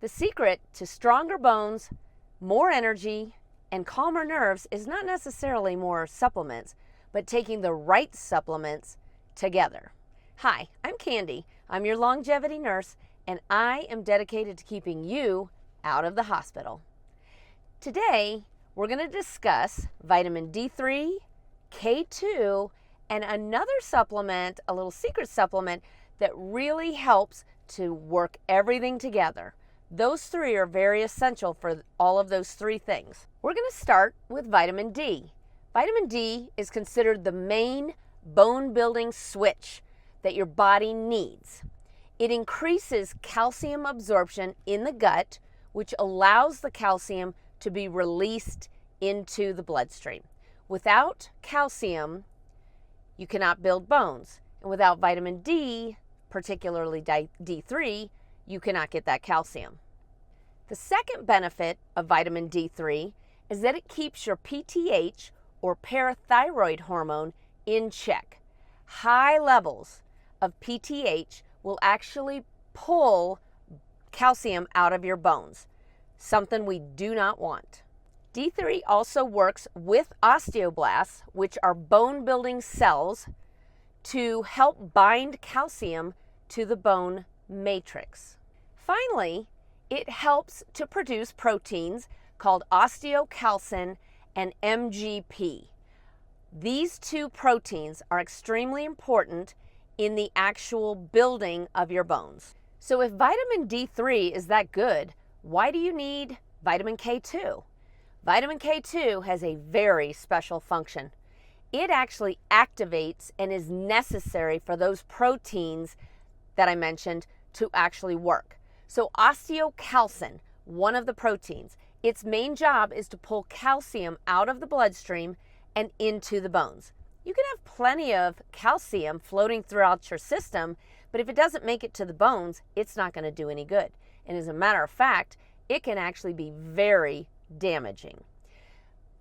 The secret to stronger bones, more energy, and calmer nerves is not necessarily more supplements, but taking the right supplements together. Hi, I'm Candy. I'm your longevity nurse, and I am dedicated to keeping you out of the hospital. Today, we're going to discuss vitamin D3, K2, and another supplement, a little secret supplement that really helps to work everything together. Those three are very essential for all of those three things. We're going to start with vitamin D. Vitamin D is considered the main bone building switch that your body needs. It increases calcium absorption in the gut, which allows the calcium to be released into the bloodstream. Without calcium, you cannot build bones. And without vitamin D, particularly D3, you cannot get that calcium. The second benefit of vitamin D3 is that it keeps your PTH, or parathyroid hormone, in check. High levels of PTH will actually pull calcium out of your bones, something we do not want. D3 also works with osteoblasts, which are bone-building cells, to help bind calcium to the bone matrix. Finally, it helps to produce proteins called osteocalcin and MGP. These two proteins are extremely important in the actual building of your bones. So if vitamin D3 is that good, why do you need vitamin K2? Vitamin K2 has a very special function. It actually activates and is necessary for those proteins that I mentioned to actually work. So osteocalcin, one of the proteins, its main job is to pull calcium out of the bloodstream and into the bones. You can have plenty of calcium floating throughout your system, but if it doesn't make it to the bones, it's not going to do any good. And as a matter of fact, it can actually be very damaging.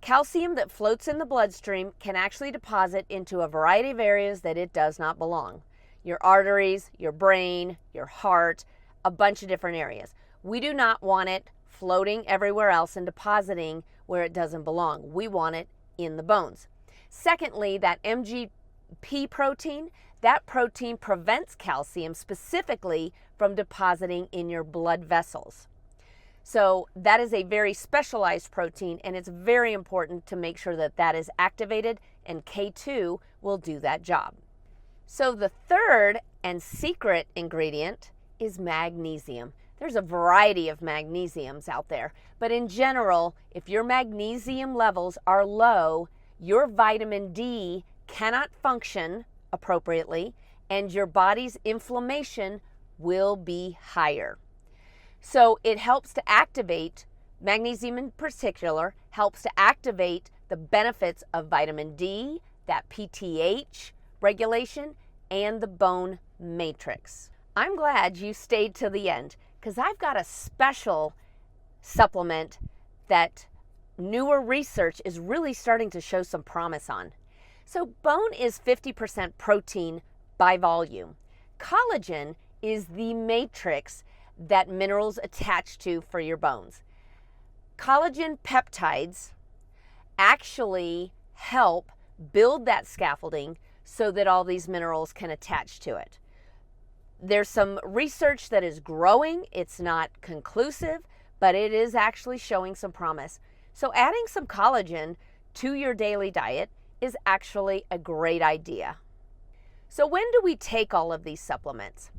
Calcium that floats in the bloodstream can actually deposit into a variety of areas that it does not belong. Your arteries, your brain, your heart, a bunch of different areas. We do not want it floating everywhere else and depositing where it doesn't belong. We want it in the bones. Secondly, that MGP protein, that protein prevents calcium specifically from depositing in your blood vessels. So that is a very specialized protein, and it's very important to make sure that that is activated, and K2 will do that job. So the third and secret ingredient is magnesium. There's a variety of magnesiums out there, but in general, if your magnesium levels are low, your vitamin D cannot function appropriately, and your body's inflammation will be higher. So it helps to activate, magnesium in particular, helps to activate the benefits of vitamin D, that PTH regulation, and the bone matrix. I'm glad you stayed to the end, because I've got a special supplement that newer research is really starting to show some promise on. So bone is 50% protein by volume. Collagen is the matrix that minerals attach to for your bones. Collagen peptides actually help build that scaffolding so that all these minerals can attach to it. There's some research that is growing. It's not conclusive, but it is actually showing some promise. So adding some collagen to your daily diet is actually a great idea. So when do we take all of these supplements?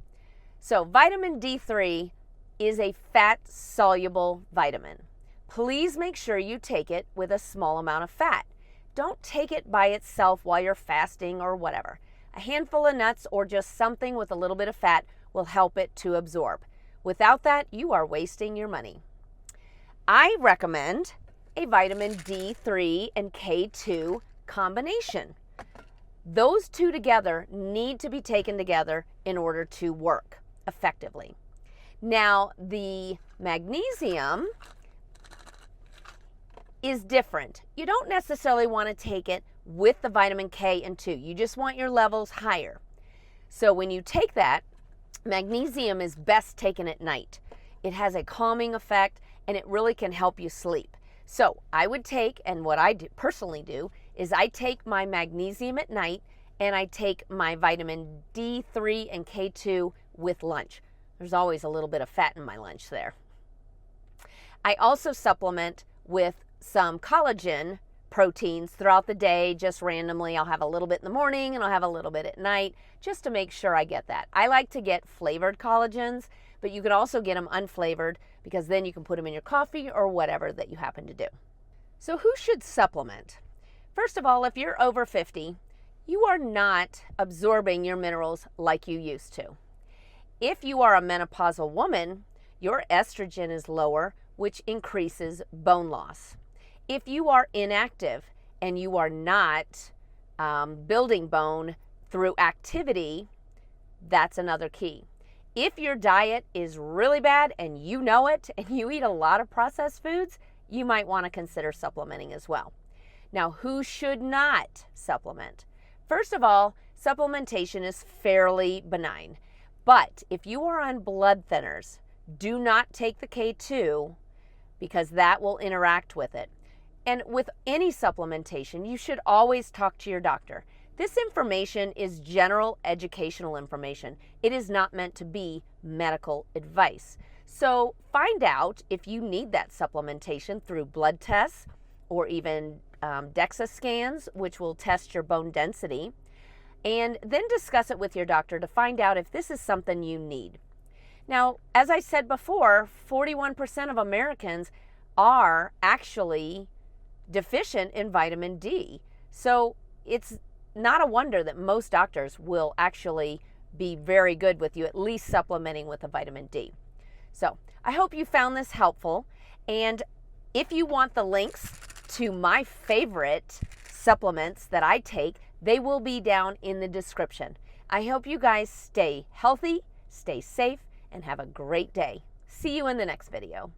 So vitamin D3 is a fat-soluble vitamin. Please make sure you take it with a small amount of fat. Don't take it by itself while you're fasting or whatever. A handful of nuts or just something with a little bit of fat will help it to absorb. Without that, you are wasting your money. I recommend a vitamin D3 and K2 combination. Those two together need to be taken together in order to work effectively. Now, the magnesium is different. You don't necessarily want to take it with the vitamin K and 2. You just want your levels higher. So when you take that, magnesium is best taken at night. It has a calming effect, and it really can help you sleep. So I would take, and what I personally do, is I take my magnesium at night, and I take my vitamin D3 and K2 with lunch. There's always a little bit of fat in my lunch there. I also supplement with some collagen proteins throughout the day, just randomly. I'll have a little bit in the morning and I'll have a little bit at night, just to make sure I get that. I like to get flavored collagens, but you can also get them unflavored, because then you can put them in your coffee or whatever that you happen to do. So who should supplement? First of all, if you're over 50, you are not absorbing your minerals like you used to. If you are a menopausal woman, your estrogen is lower, which increases bone loss. If you are inactive and you are not building bone through activity, that's another key. If your diet is really bad and you know it, and you eat a lot of processed foods, you might want to consider supplementing as well. Now, who should not supplement? First of all, supplementation is fairly benign. But if you are on blood thinners, do not take the K2, because that will interact with it. And with any supplementation, you should always talk to your doctor. This information is general educational information. It is not meant to be medical advice. So find out if you need that supplementation through blood tests, or even DEXA scans, which will test your bone density, and then discuss it with your doctor to find out if this is something you need. Now, as I said before, 41% of Americans are actually deficient in vitamin D. So it's not a wonder that most doctors will actually be very good with you at least supplementing with a vitamin D. So I hope you found this helpful. And if you want the links to my favorite supplements that I take, they will be down in the description. I hope you guys stay healthy, stay safe, and have a great day. See you in the next video.